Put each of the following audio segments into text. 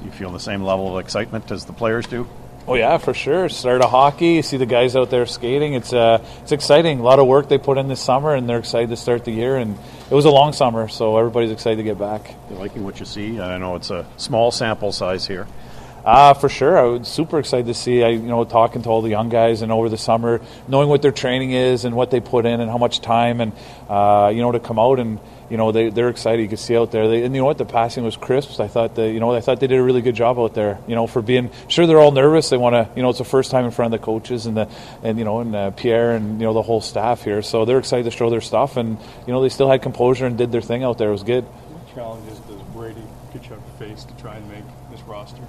You feel the same level of excitement as the players do? Oh yeah, for sure. Start of hockey, you see the guys out there skating. It's exciting. A lot of work they put in this summer, and they're excited to start the year. And it was a long summer, so everybody's excited to get back. You liking what you see? I know it's a small sample size here. For sure. I was super excited to see, talking to all the young guys and over the summer, knowing what their training is and what they put in and how much time and, to come out and, they're excited. You can see out there. And you know what? The passing was crisp. I thought they did a really good job out there, for being, sure they're all nervous. They want to, it's the first time in front of the coaches and Pierre and, the whole staff here. So they're excited to show their stuff and, they still had composure and did their thing out there. It was good. What challenges does Brady Tkachuk face to try and make this roster?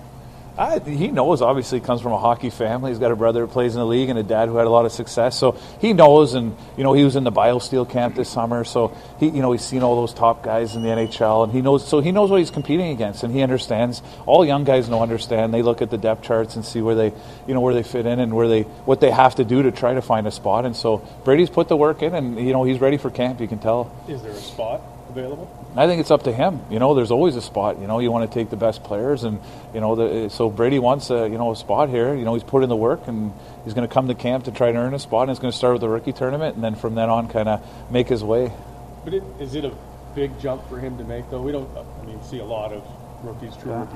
He knows, obviously, he comes from a hockey family. He's got a brother who plays in the league and a dad who had a lot of success. So he knows, and, he was in the BioSteel camp this summer. So, he's seen all those top guys in the NHL, and he knows what he's competing against, and he understands. All young guys understand. They look at the depth charts and see where they fit in and what they have to do to try to find a spot. And so Brady's put the work in, and, he's ready for camp, you can tell. Is there a spot available? I think it's up to him. There's always a spot. You want to take the best players, and so Brady wants a spot here. He's put in the work, and he's going to come to camp to try to earn a spot. And it's going to start with the rookie tournament, and then from then on, kind of make his way. But is it a big jump for him to make, though? We don't. See a lot of rookies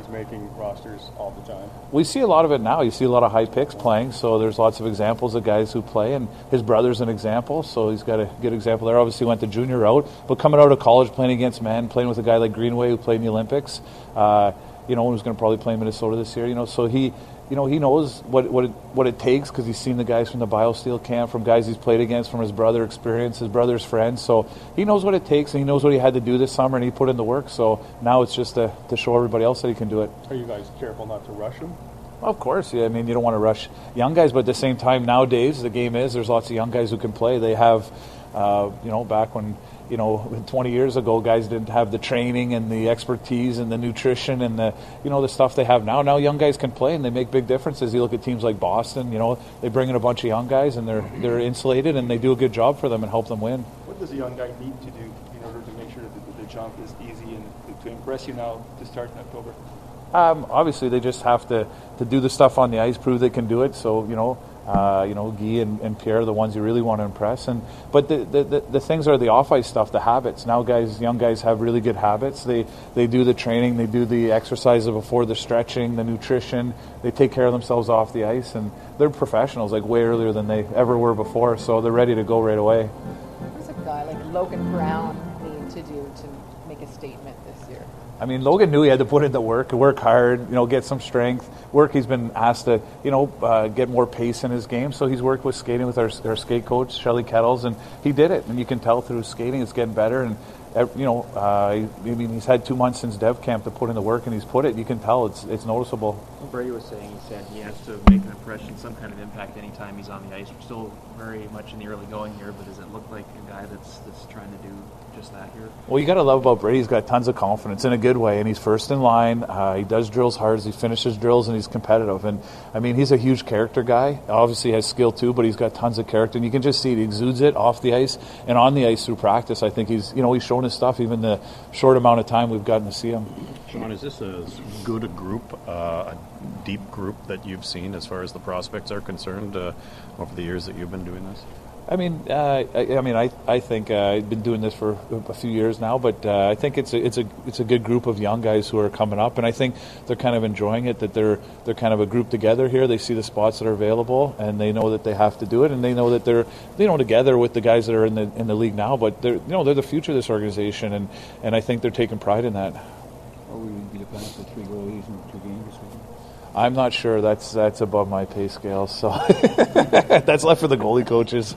making rosters all the time. We see a lot of it now. You see a lot of high picks playing, so there's lots of examples of guys who play, and his brother's an example, so he's got a good example there. Obviously went the junior route, but coming out of college, playing against men, playing with a guy like Greenway who played in the Olympics, who's going to probably play in Minnesota this year, so he knows what it takes because he's seen the guys from the BioSteel camp, from guys he's played against, from his brother experience, his brother's friends. So he knows what it takes, and he knows what he had to do this summer, and he put in the work. So now it's just to show everybody else that he can do it. Are you guys careful not to rush him? Of course, yeah. You don't want to rush young guys, but at the same time, nowadays, the game is, there's lots of young guys who can play. They have, back when, 20 years ago, guys didn't have the training and the expertise and the nutrition and the stuff they have now. Now young guys can play and they make big differences. You look at teams like Boston, they bring in a bunch of young guys and they're insulated and they do a good job for them and help them win. What does a young guy need to do in order to make sure that the jump is easy and to impress you now to start in October? Obviously, they just have to do the stuff on the ice, prove they can do it. So, Guy and Pierre are the ones you really want to impress. But the things are the off-ice stuff, the habits. Now young guys have really good habits. They do the training, they do the exercises before the stretching, the nutrition. They take care of themselves off the ice, and they're professionals, like way earlier than they ever were before. So they're ready to go right away. What does a guy like Logan Brown need to do to make a statement this year? Logan knew he had to put in the work hard, get some strength. He's been asked to, get more pace in his game. So he's worked with skating with our skate coach, Shelly Kettles, and he did it. And you can tell through his skating it's getting better. And, he's had 2 months since dev camp to put in the work, and he's put it. You can tell it's noticeable. Brady was saying, he said he has to make an impression, some kind of impact anytime he's on the ice. We're still very much in the early going here, but does it look like a guy that's trying to do just that here? Well, you got to love about Brady. He's got tons of confidence in a good way, and he's first in line. He does drills hard. He finishes drills, and he's competitive. And he's a huge character guy. Obviously, he has skill too, but he's got tons of character, and you can just see it. He exudes it off the ice and on the ice through practice. I think he's shown his stuff, even the short amount of time we've gotten to see him. Sean, is this as good a group, a deep group that you've seen as far as the prospects are concerned over the years that you've been doing this? I think I've been doing this for a few years now, but I think it's a good group of young guys who are coming up, and I think they're kind of enjoying it. That they're kind of a group together here. They see the spots that are available, and they know that they have to do it, and they know that they're together with the guys that are in the league now. But they're the future of this organization, and I think they're taking pride in that. Are we going to be looking for 3 goalies in 2 games this weekend? I'm not sure. That's above my pay scale, so that's left for the goalie coaches.